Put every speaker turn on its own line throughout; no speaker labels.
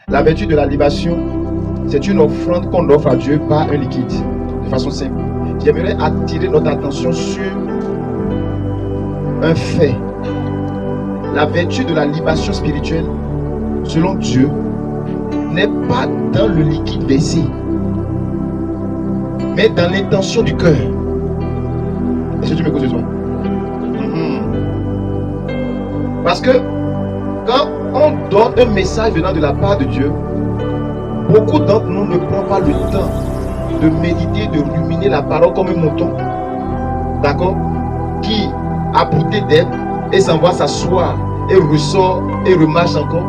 La vertu de la libation, c'est une offrande qu'on offre à Dieu par un liquide, de façon simple. J'aimerais attirer notre attention sur un fait. La vertu de la libation spirituelle, selon Dieu, n'est pas dans le liquide versé, mais dans l'intention du cœur. Est-ce que tu m'écoutes ce soir? Parce que quand on donne un message venant de la part de Dieu, beaucoup d'entre nous ne prennent pas le temps de méditer, de ruminer la parole comme un mouton, d'accord, qui a brouté d'herbe et s'en va s'asseoir et ressort et remarche encore.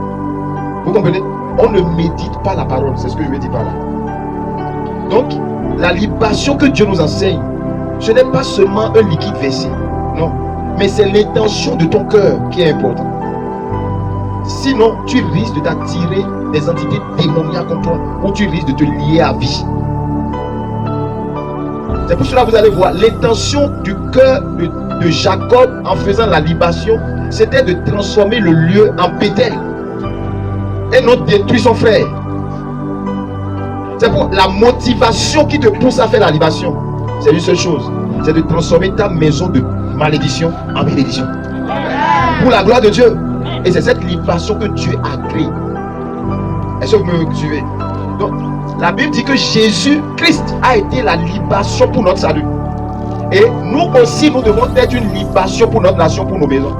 Vous comprenez? On ne médite pas la parole, c'est ce que je veux dire par là. Donc, la libation que Dieu nous enseigne, ce n'est pas seulement un liquide versé, non, mais c'est l'intention de ton cœur qui est importante. Sinon, tu risques de t'attirer des entités démoniaques contre toi, ou tu risques de te lier à vie. C'est pour cela que vous allez voir, l'intention du cœur de Jacob en faisant la libation, c'était de transformer le lieu en Béthel et non détruire son frère. C'est pour la motivation qui te pousse à faire la libation. C'est une seule chose, c'est de transformer ta maison de malédiction en bénédiction. Pour la gloire de Dieu. Et c'est cette libation que Dieu a créée. Est-ce que vous me suivez? Donc, la Bible dit que Jésus-Christ a été la libation pour notre salut. Et nous aussi, nous devons être une libation pour notre nation, pour nos maisons.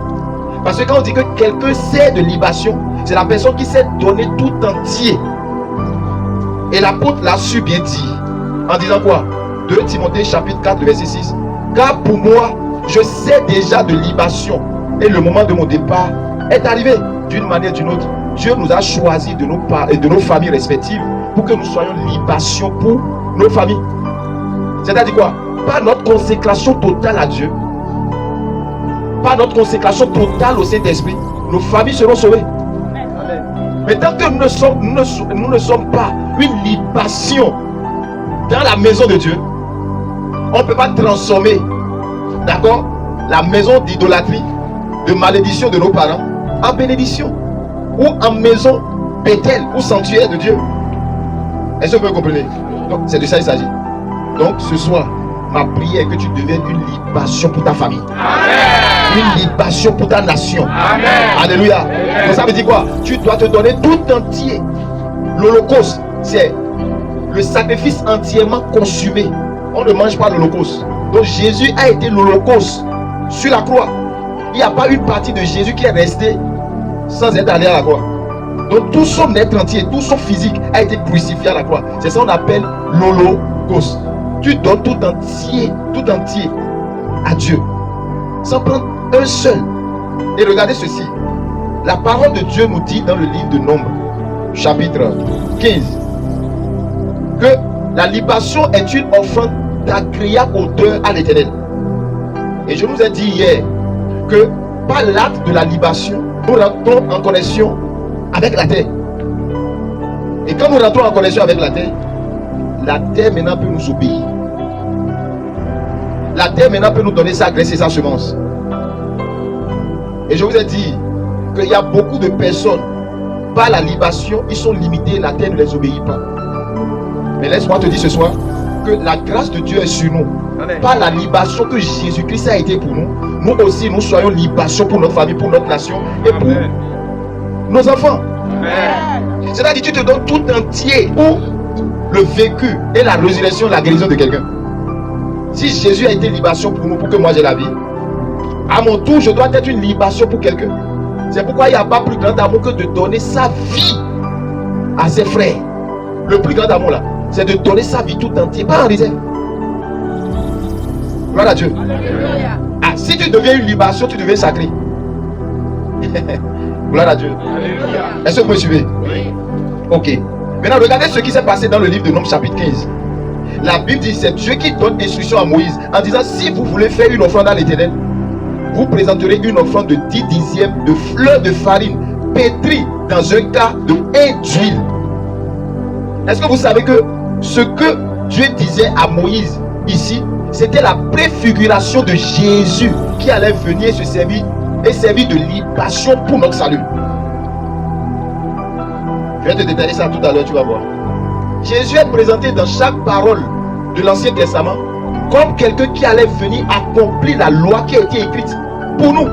Parce que quand on dit que quelqu'un sert de libation, c'est la personne qui s'est donnée tout entier. Et l'apôtre l'a su bien dire. En disant quoi? 2 Timothée chapitre 4, verset 6. Car pour moi, je sais déjà de libation. Et le moment de mon départ est arrivé d'une manière ou d'une autre. Dieu nous a choisis de nos familles respectives pour que nous soyons libation pour nos familles. C'est-à-dire quoi? Par notre consécration totale à Dieu, par notre consécration totale au Saint-Esprit, nos familles seront sauvées. Mais tant que nous ne sommes pas une libation dans la maison de Dieu, on ne peut pas transformer, d'accord, la maison d'idolâtrie, de malédiction de nos parents en bénédiction, ou en maison Béthel ou sanctuaire de Dieu. Est-ce que vous comprenez? Donc c'est de ça qu'il s'agit. Donc ce soir, ma prière est que tu deviennes une libation pour ta famille. Amen. Une libation pour ta nation. Amen. Alléluia. Donc ça veut dire quoi? Tu dois te donner tout entier. L'holocauste, c'est le sacrifice entièrement consumé. On ne mange pas l'holocauste. Donc Jésus a été l'holocauste sur la croix. Il n'y a pas une partie de Jésus qui est restée sans être allé à la croix. Donc tout son être entier, tout son physique a été crucifié à la croix. C'est ça qu'on appelle l'holocauste. Tu donnes tout entier à Dieu, sans prendre un seul. Et regardez ceci. La parole de Dieu nous dit dans le livre de Nombres, chapitre 15, que la libation est une offrande d'agréable odeur à l'Éternel. Et je vous ai dit hier que par l'acte de la libation, nous rentrons en connexion avec la terre. Et quand nous rentrons en connexion avec la terre maintenant peut nous obéir. La terre maintenant peut nous donner sa graisse et sa semence. Et je vous ai dit qu'il y a beaucoup de personnes, par la libation, ils sont limités, la terre ne les obéit pas. Mais laisse-moi te dire ce soir que la grâce de Dieu est sur nous. Amen. Par la libation que Jésus-Christ a été pour nous, nous aussi nous soyons libation pour notre famille, pour notre nation et pour nos enfants. C'est-à-dire que tu te donnes tout entier pour le vécu et la résurrection, la guérison de quelqu'un. Si Jésus a été libation pour nous, pour que moi j'ai la vie, à mon tour je dois être une libation pour quelqu'un. C'est pourquoi il n'y a pas plus grand amour que de donner sa vie à ses frères. Le plus grand amour là, c'est de donner sa vie tout entier, pas en réserve. Gloire à Dieu. Alléluia. Ah, si tu deviens une libation, tu deviens sacré. Gloire à Dieu. Alléluia. Est-ce que vous me suivez? Oui. Ok. Maintenant, regardez ce qui s'est passé dans le livre de Nombres chapitre 15. La Bible dit, c'est Dieu qui donne instruction à Moïse en disant, si vous voulez faire une offrande à l'Éternel, vous présenterez une offrande de 10 dixièmes de fleurs de farine pétrie dans un cas de 1 d'huile. Est-ce que vous savez que ce que Dieu disait à Moïse ici, c'était la préfiguration de Jésus qui allait venir se servir et servir de libation pour notre salut. Je vais te détailler ça tout à l'heure, tu vas voir. Jésus est présenté dans chaque parole de l'Ancien Testament comme quelqu'un qui allait venir accomplir la loi qui a été écrite pour nous.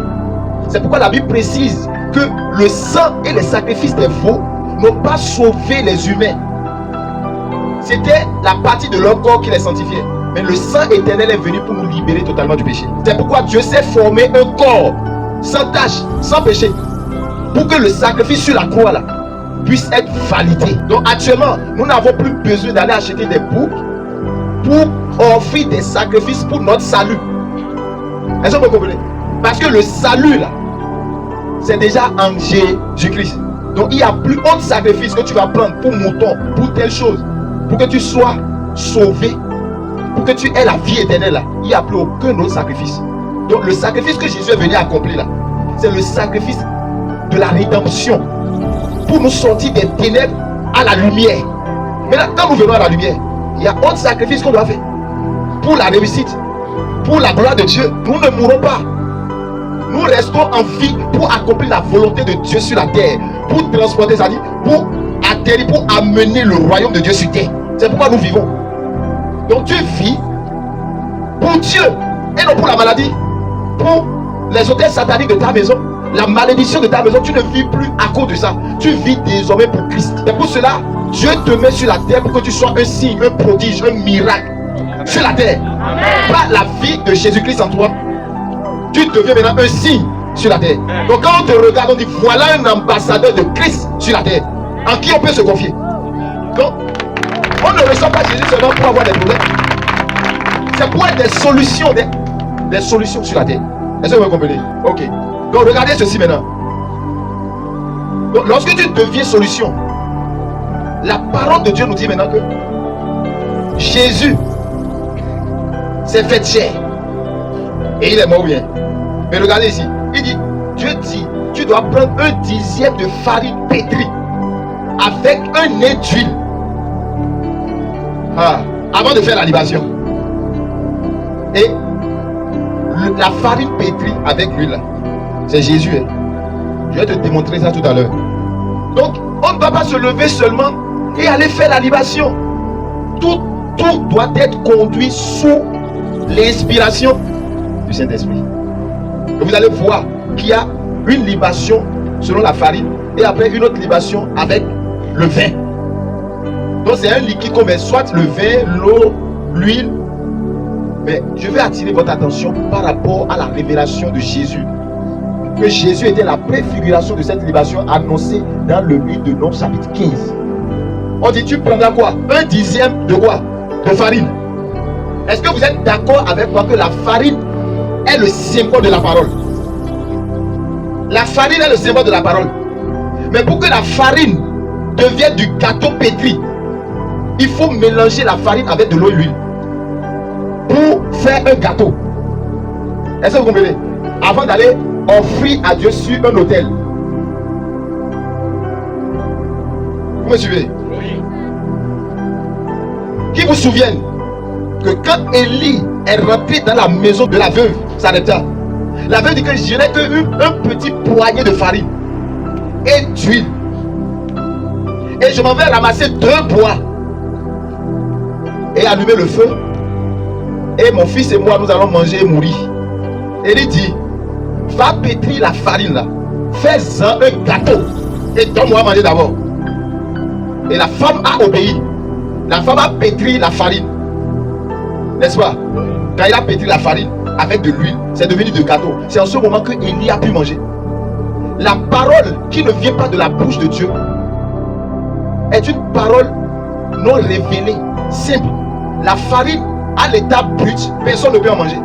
C'est pourquoi la Bible précise que le sang et les sacrifices des veaux n'ont pas sauvé les humains. C'était la partie de leur corps qui les sanctifiait. Mais le sang éternel est venu pour nous libérer totalement du péché. C'est pourquoi Dieu s'est formé un corps sans tache, sans péché, pour que le sacrifice sur la croix là puisse être validé. Donc actuellement, nous n'avons plus besoin d'aller acheter des boucs pour offrir des sacrifices pour notre salut. Est-ce que vous comprenez? Parce que le salut là, c'est déjà en Jésus-Christ. Donc il n'y a plus autre sacrifice que tu vas prendre pour mouton, pour telle chose, pour que tu sois sauvé, pour que tu aies la vie éternelle là. Il n'y a plus aucun autre sacrifice. Donc le sacrifice que Jésus est venu accomplir là, c'est le sacrifice de la rédemption, pour nous sortir des ténèbres à la lumière. Maintenant, quand nous venons à la lumière, il y a autre sacrifice qu'on doit faire pour la réussite, pour la gloire de Dieu. Nous ne mourrons pas. Nous restons en vie pour accomplir la volonté de Dieu sur la terre, pour transporter, c'est-à-dire pour atterrir, pour amener le royaume de Dieu sur terre. C'est pourquoi nous vivons. Donc tu vis pour Dieu et non pour la maladie, pour les hôtels sataniques de ta maison, la malédiction de ta maison. Tu ne vis plus à cause de ça. Tu vis désormais pour Christ. Et pour cela, Dieu te met sur la terre pour que tu sois un signe, un prodige, un miracle sur la terre. Pas la vie de Jésus-Christ en toi. Tu deviens maintenant un signe sur la terre. Donc quand on te regarde, on dit voilà un ambassadeur de Christ sur la terre, en qui on peut se confier. Donc on ne reçoit pas Jésus seulement pour avoir des problèmes. C'est pour être des solutions, des solutions sur la terre. Est-ce que vous comprenez? Ok. Donc regardez ceci maintenant. Donc, lorsque tu deviens solution, la parole de Dieu nous dit maintenant que Jésus s'est fait chair et il est mort bien. Mais regardez ici, il dit, Dieu dit, tu dois prendre 1/10 de farine pétrie avec un nez d'huile avant de faire la libation. Et la farine pétrie avec l'huile, c'est Jésus. Hein. Je vais te démontrer ça tout à l'heure. Donc, on ne doit pas se lever seulement et aller faire la libation. Tout doit être conduit sous l'inspiration du Saint-Esprit. Et vous allez voir qu'il y a une libation selon la farine et après une autre libation avec le vin. Donc c'est un liquide qu'on met, soit le vin, l'eau, l'huile. Mais je vais attirer votre attention par rapport à la révélation de Jésus. Que Jésus était la préfiguration de cette libation annoncée dans le livre de Nombre chapitre 15. On dit tu prendras quoi? 1/10 de quoi? De farine. Est-ce que vous êtes d'accord avec moi que la farine est le symbole de la parole? La farine est le symbole de la parole. Mais pour que la farine devienne du gâteau pétri, il faut mélanger la farine avec de l'eau et l'huile pour faire un gâteau. Est-ce que vous comprenez? Avant d'aller offrir à Dieu sur un autel. Vous me suivez? Oui. Qui vous souviennent que quand Élie est rentré dans la maison de la veuve Sarepta, la veuve dit que je n'ai qu'un petit poignet de farine et d'huile. Et je m'en vais ramasser 2 bois et allumer le feu. Et mon fils et moi, nous allons manger et mourir. Et il dit, va pétrir la farine là. Fais-en un gâteau. Et donne-moi à manger d'abord. Et la femme a obéi. La femme a pétri la farine. N'est-ce pas? Quand il a pétri la farine avec de l'huile, c'est devenu de gâteau. C'est en ce moment que Élie a pu manger. La parole qui ne vient pas de la bouche de Dieu est une parole non révélée, simple. La farine à l'état brut, personne ne peut en manger.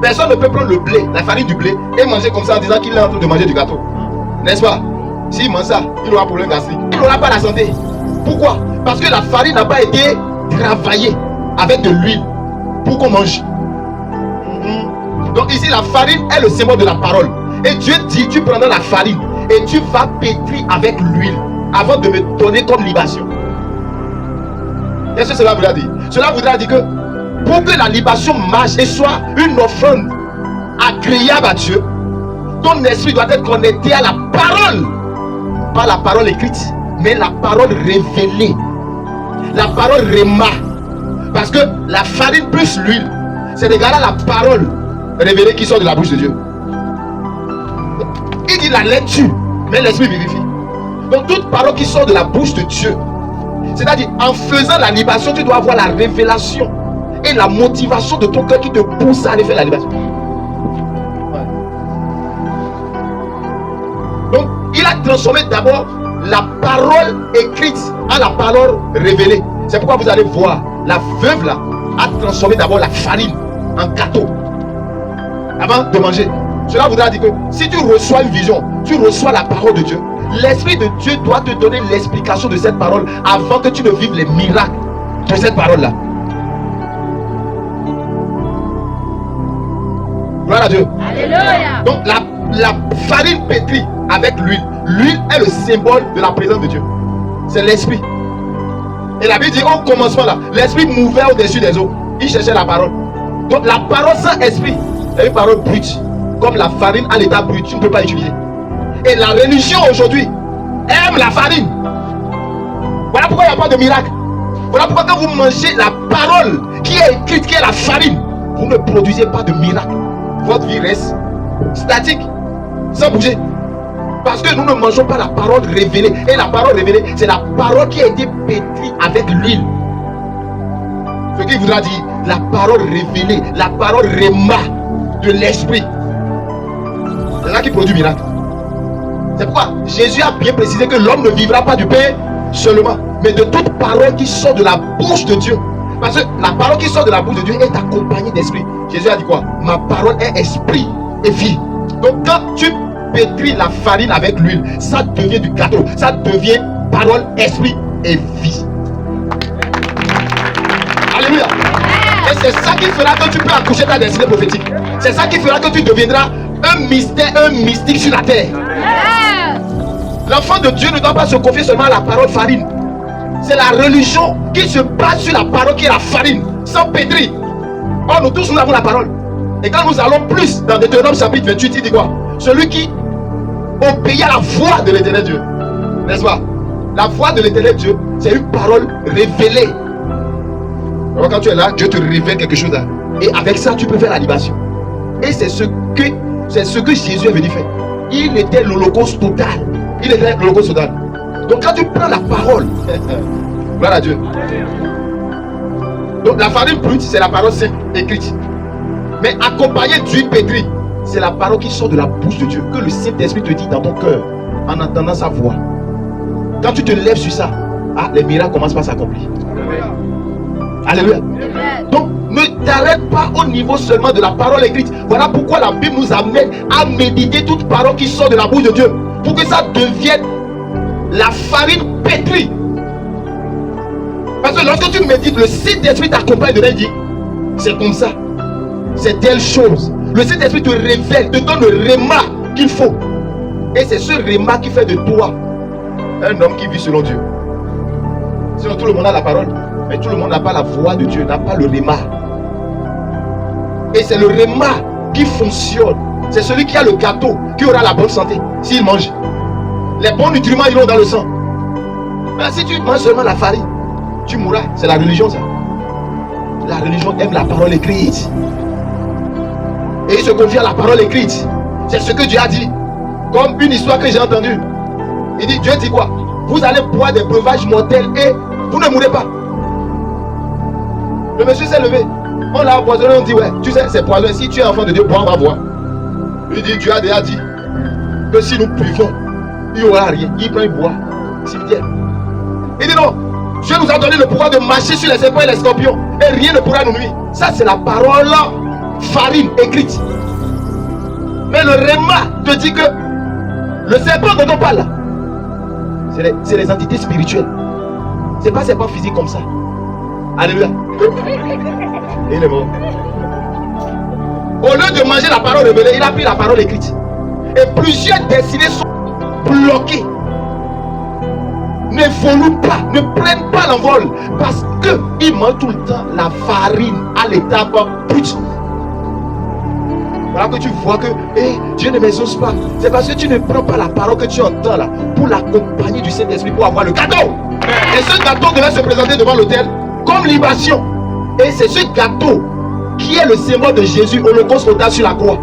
Personne ne peut prendre le blé, la farine du blé, et manger comme ça en disant qu'il est en train de manger du gâteau. N'est-ce pas? S'il mange ça, il aura un problème gastrique. Il n'aura pas la santé. Pourquoi? Parce que la farine n'a pas été travaillée avec de l'huile pour qu'on mange. Donc ici, la farine est le symbole de la parole. Et Dieu dit, tu prendras la farine et tu vas pétrir avec l'huile avant de me donner comme libation. Qu'est-ce que cela voudra dire? Cela voudra dire que pour que la libation marche et soit une offrande agréable à Dieu, ton esprit doit être connecté à la parole. Pas la parole écrite, mais la parole révélée. La parole réma. Parce que la farine plus l'huile, c'est égal à la parole révélée qui sort de la bouche de Dieu. Il dit la lettre tue, mais l'esprit vivifie. Donc toute parole qui sort de la bouche de Dieu, c'est-à-dire en faisant la libation, tu dois avoir la révélation et la motivation de ton cœur qui te pousse à aller faire la libation. Donc il a transformé d'abord la parole écrite en la parole révélée. C'est pourquoi vous allez voir, la veuve là a transformé d'abord la farine en gâteau avant de manger. Cela voudra dire que si tu reçois une vision, tu reçois la parole de Dieu. L'Esprit de Dieu doit te donner l'explication de cette parole avant que tu ne vives les miracles de cette parole-là. Gloire à Dieu. Alléluia. Donc la farine pétrie avec l'huile. L'huile est le symbole de la présence de Dieu. C'est l'Esprit. Et la Bible dit au commencement là, l'Esprit mouvait au-dessus des eaux. Il cherchait la parole. Donc la parole sans esprit est une parole brute. Comme la farine à l'état brut, tu ne peux pas l'utiliser. Et la religion aujourd'hui aime la farine. Voilà pourquoi il n'y a pas de miracle. Voilà pourquoi quand vous mangez la parole qui est écrite, qui est la farine, vous ne produisez pas de miracle. Votre vie reste statique, sans bouger. Parce que nous ne mangeons pas la parole révélée. Et la parole révélée, c'est la parole qui a été pétrie avec l'huile. Ce qui voudra dire la parole révélée, la parole réma de l'esprit. C'est ça qui produit miracle. C'est pourquoi Jésus a bien précisé que l'homme ne vivra pas du pain seulement, mais de toute parole qui sort de la bouche de Dieu. Parce que la parole qui sort de la bouche de Dieu est accompagnée d'esprit. Jésus a dit quoi? Ma parole est esprit et vie. Donc quand tu pétris la farine avec l'huile, ça devient du gâteau. Ça devient parole, esprit et vie. Alléluia. Et c'est ça qui fera que tu peux accoucher ta destinée prophétique. C'est ça qui fera que tu deviendras un mystère, un mystique sur la terre. L'enfant de Dieu ne doit pas se confier seulement à la parole farine. C'est la religion qui se base sur la parole qui est la farine, sans pétrir. Or nous tous nous avons la parole. Et quand nous allons plus dans Deutéronome chapitre 28, il dit quoi? Celui qui obéit à la voix de l'éternel Dieu. N'est-ce pas? La voix de l'éternel Dieu, c'est une parole révélée. Alors quand tu es là, Dieu te révèle quelque chose là. Et avec ça, tu peux faire la libation. Et c'est ce que Jésus est venu faire. Il était l'holocauste total. Il était l'holocauste total. Donc quand tu prends la parole, gloire à Dieu. Donc la farine brute, c'est la parole simple, écrite. Mais accompagnée d'huile pétrie, c'est la parole qui sort de la bouche de Dieu, que le Saint-Esprit te dit dans ton cœur, en entendant sa voix. Quand tu te lèves sur ça, les miracles commencent par s'accomplir. Alléluia. Donc ne t'arrête pas au niveau seulement de la parole écrite. Voilà pourquoi la Bible nous amène à méditer toute parole qui sort de la bouche de Dieu, pour que ça devienne la farine pétrie. Parce que lorsque tu médites, le Saint-Esprit t'accompagne dedans, il dit c'est comme ça, c'est telle chose. Le Saint-Esprit te révèle, te donne le réma qu'il faut. Et c'est ce réma qui fait de toi un homme qui vit selon Dieu. Sinon tout le monde a la parole, mais tout le monde n'a pas la voix de Dieu, n'a pas le réma. Et c'est le réma qui fonctionne. C'est celui qui a le gâteau qui aura la bonne santé s'il mange. Les bons nutriments iront dans le sang. Mais si tu manges seulement la farine, tu mourras. C'est la religion ça. La religion aime la parole écrite. Et il se confie à la parole écrite. C'est ce que Dieu a dit. Comme une histoire que j'ai entendue. Il dit, Dieu dit quoi? Vous allez boire des breuvages mortels et vous ne mourrez pas. Le monsieur s'est levé. On l'a empoisonné, on dit ouais, tu sais, c'est poison. Si tu es enfant de Dieu, bois, on va voir. Il dit, Dieu a déjà dit que si nous buvons, il n'y aura rien. Il prend, il boit. Cimetière. Il dit non, Dieu nous a donné le pouvoir de marcher sur les serpents et les scorpions. Et rien ne pourra nous nuire. Ça, c'est la parole farine écrite. Mais le réma te dit que le serpent dont on parle là, c'est les entités spirituelles. C'est pas serpent physique comme ça. Alléluia. Et il est mort. Au lieu de manger la parole révélée, il a pris la parole écrite. Et plusieurs destinées sont bloquées. N'évoluent pas, ne prennent pas l'envol. Parce qu'ils mangent tout le temps la farine à l'état brut. Voilà que tu vois que Dieu ne m'exauce pas. C'est parce que tu ne prends pas la parole que tu entends là pour l'accompagner du Saint-Esprit pour avoir le gâteau. Et ce gâteau devait se présenter devant l'autel comme libation. Et c'est ce gâteau qui est le symbole de Jésus, holocauste total sur la croix.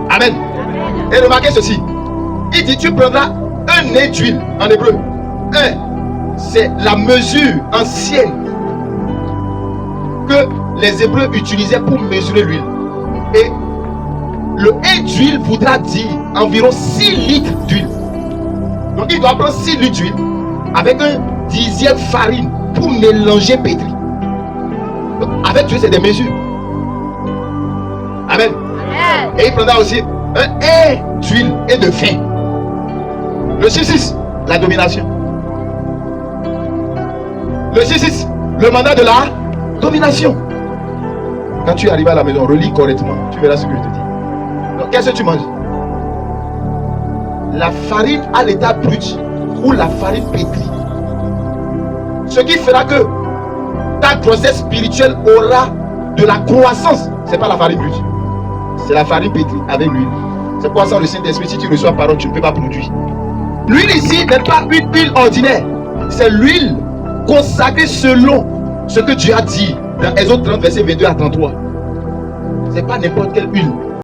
Amen. Et remarquez ceci. Il dit, tu prendras un nez d'huile en hébreu. C'est la mesure ancienne que les Hébreux utilisaient pour mesurer l'huile. Et le nez d'huile voudra dire environ 6 litres d'huile. Donc il doit prendre 6 litres d'huile avec un dixième farine pour mélanger pétri. Donc, avec Dieu, c'est des mesures. Amen. Et il prendra aussi un nez d'huile et de vin. Le 6-6, la domination. Le 6-6, le mandat de la domination. Quand tu arrives à la maison, relis correctement, tu verras ce que je te dis. Donc, qu'est-ce que tu manges? La farine à l'état brut ou la farine pétrie. Ce qui fera que ta grossesse spirituelle aura de la croissance. Ce n'est pas la farine brute, c'est la farine pétrie avec l'huile. C'est pour ça le Saint-Esprit, si tu reçois la parole, tu ne peux pas produire. L'huile ici n'est pas une huile ordinaire, c'est l'huile consacrée selon ce que Dieu a dit dans Exode 30, verset 22 à 33. C'est pas n'importe quelle huile.